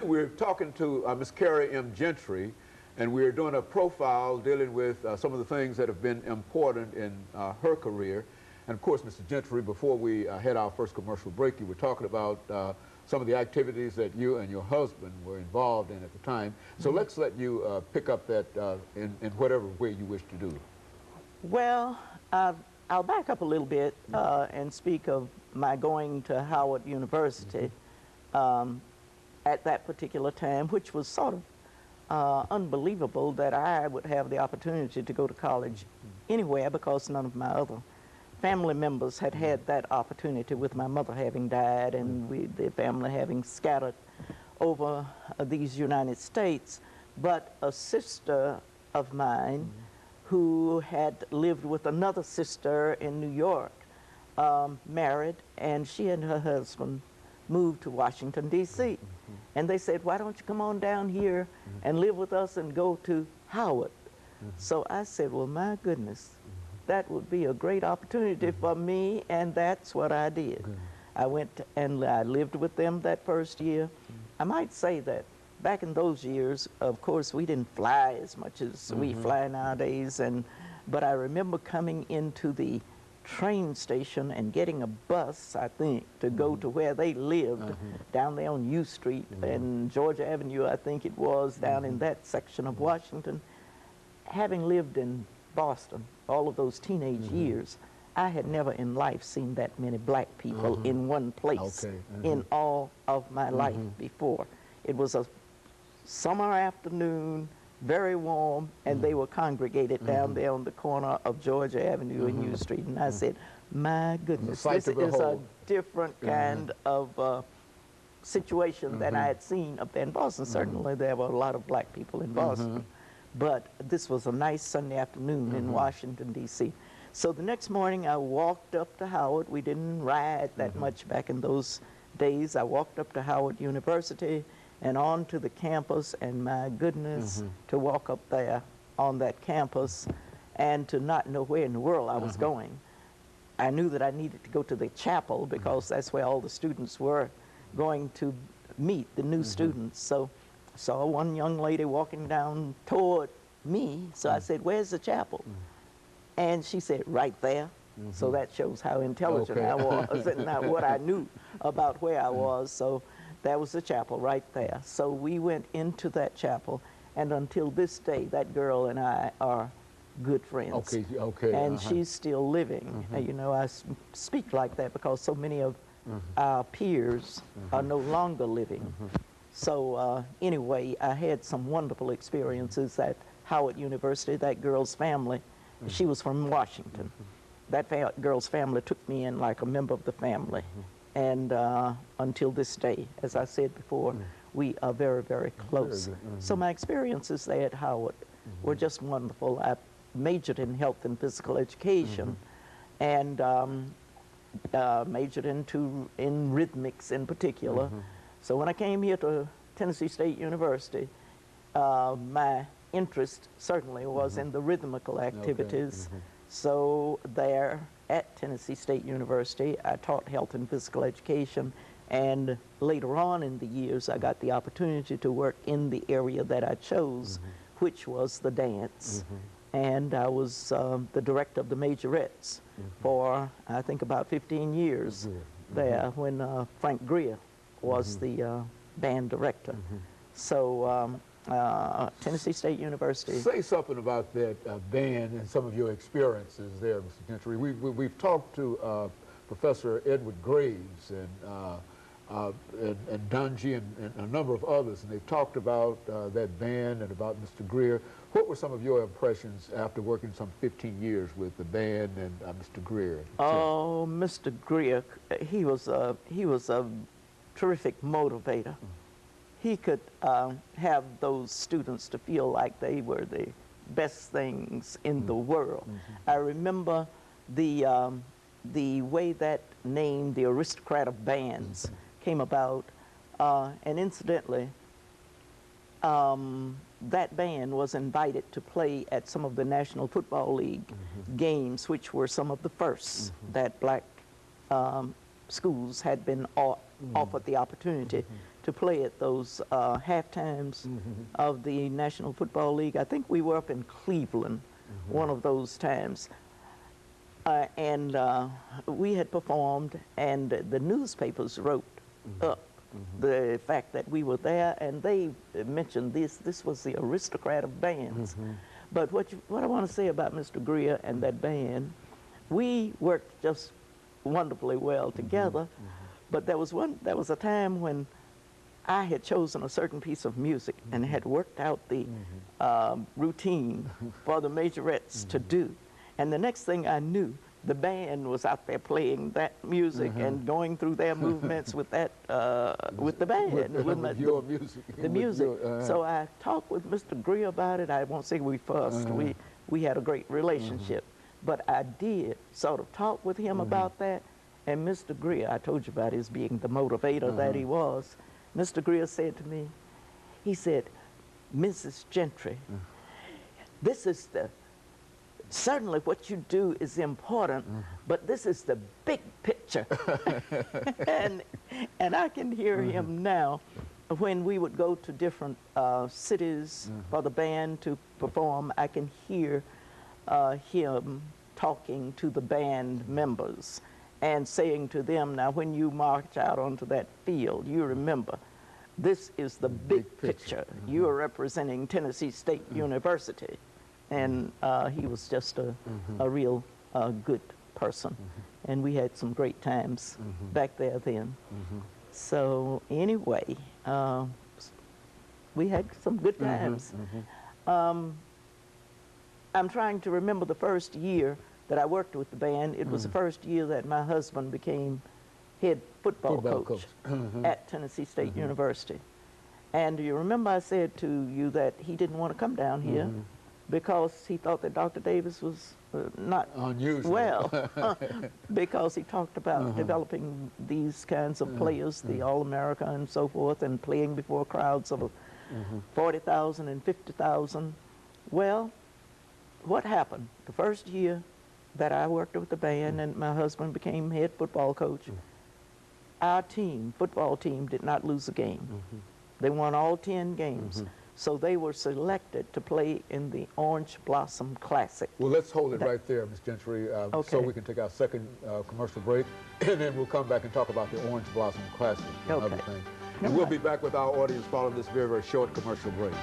we're talking to Ms. Carrie M. Gentry, and we're doing a profile dealing with some of the things that have been important in her career. And of course, Mr. Gentry, before we had our first commercial break, you were talking about some of the activities that you and your husband were involved in at the time. So let's let you pick up that in whatever way you wish to do. Well, I'll back up a little bit and speak of my going to Howard University at that particular time, which was sort of unbelievable that I would have the opportunity to go to college anywhere, because none of my other family members had had that opportunity, with my mother having died and the family having scattered over these United States. But a sister of mine who had lived with another sister in New York married, and she and her husband moved to Washington, D.C. And they said, why don't you come on down here and live with us and go to Howard? So I said, well, my goodness, that would be a great opportunity for me, and that's what I did. I went and I lived with them that first year. I might say that back in those years, of course, we didn't fly as much as we fly nowadays, but I remember coming into the train station and getting a bus, I think, to go to where they lived, down there on U Street and Georgia Avenue, I think it was, down in that section of Washington. Having lived in Boston all of those teenage years, I had never in life seen that many black people in one place in all of my life before. It was a summer afternoon, very warm, and they were congregated down there on the corner of Georgia Avenue and U Street. And I said, my goodness, this is a different kind of situation than I had seen up there in Boston. Certainly there were a lot of black people in Boston, but this was a nice Sunday afternoon in Washington, D.C. So the next morning I walked up to Howard. We didn't ride that much back in those days. I walked up to Howard University and onto the campus, and my goodness, to walk up there on that campus and to not know where in the world I was going. I knew that I needed to go to the chapel, because that's where all the students were going to meet, the new students. So I saw one young lady walking down toward me, so I said, where's the chapel? And she said, right there. So that shows how intelligent I was and not what I knew about where I was. So that was the chapel right there. So we went into that chapel, and until this day, that girl and I are good friends. And she's still living. You know, I speak like that because so many of our peers are no longer living. So anyway, I had some wonderful experiences at Howard University. That girl's family, she was from Washington. That girl's family took me in like a member of the family. And until this day, as I said before, we are very, very close. So my experiences there at Howard were just wonderful. I majored in health and physical education, and majored in rhythmics in particular. So when I came here to Tennessee State University, my interest certainly was in the rhythmical activities. So there at Tennessee State University, I taught health and physical education, and later on in the years, I got the opportunity to work in the area that I chose, which was the dance. And I was the director of the majorettes for, I think, about 15 years there, when Frank Greer was the band director. So Tennessee State University. Say something about that band and some of your experiences there, Mr. Gentry. We've talked to Professor Edward Graves and Dungy and a number of others, and they've talked about that band and about Mr. Greer. What were some of your impressions after working some 15 years with the band and Mr. Greer? Oh, Mr. Greer, he was a terrific motivator. He could have those students to feel like they were the best things in the world. I remember the way that name, the Aristocrat of Bands, came about, and incidentally, that band was invited to play at some of the National Football League games, which were some of the firsts that black schools had been offered the opportunity to play at those half times of the National Football League. I think we were up in Cleveland one of those times. And we had performed, and the newspapers wrote up the fact that we were there, and they mentioned this was the aristocrat of bands. But what I want to say about Mr. Greer and that band, we worked just wonderfully well together. But there was a time when I had chosen a certain piece of music and had worked out the routine for the majorettes to do. And the next thing I knew, the band was out there playing that music and going through their movements with that, with the band, with your music. The music. So I talked with Mr. Greer about it. I won't say we fussed. We had a great relationship. But I did sort of talk with him about that. And Mr. Greer, I told you about his being the motivator that he was. Mr. Greer said to me, he said, Mrs. Gentry, this is certainly what you do is important, but this is the big picture. and I can hear him now when we would go to different cities for the band to perform. I can hear him talking to the band members and saying to them, now when you march out onto that field, you remember, this is the big picture. You are representing Tennessee State University. And he was just a real good person. And we had some great times back there then. So anyway, we had some good times. I'm trying to remember the first year that I worked with the band. It was the first year that my husband became head football coach at Tennessee State University. And you remember I said to you that he didn't want to come down here because he thought that Dr. Davis was not unusual. Well, because he talked about developing these kinds of players, the All-America and so forth, and playing before crowds of 40,000 and 50,000. Well, what happened? The first year that I worked with the band and my husband became head football coach, our team, football team, did not lose a game. They won all 10 games. So they were selected to play in the Orange Blossom Classic. Well, let's hold it right there, Ms. Gentry, so we can take our second commercial break, and then we'll come back and talk about the Orange Blossom Classic and other things. And we'll be back with our audience following this very, very short commercial break.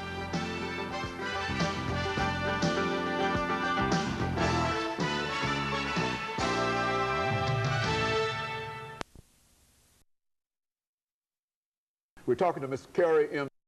We're talking to Ms. Carrie M.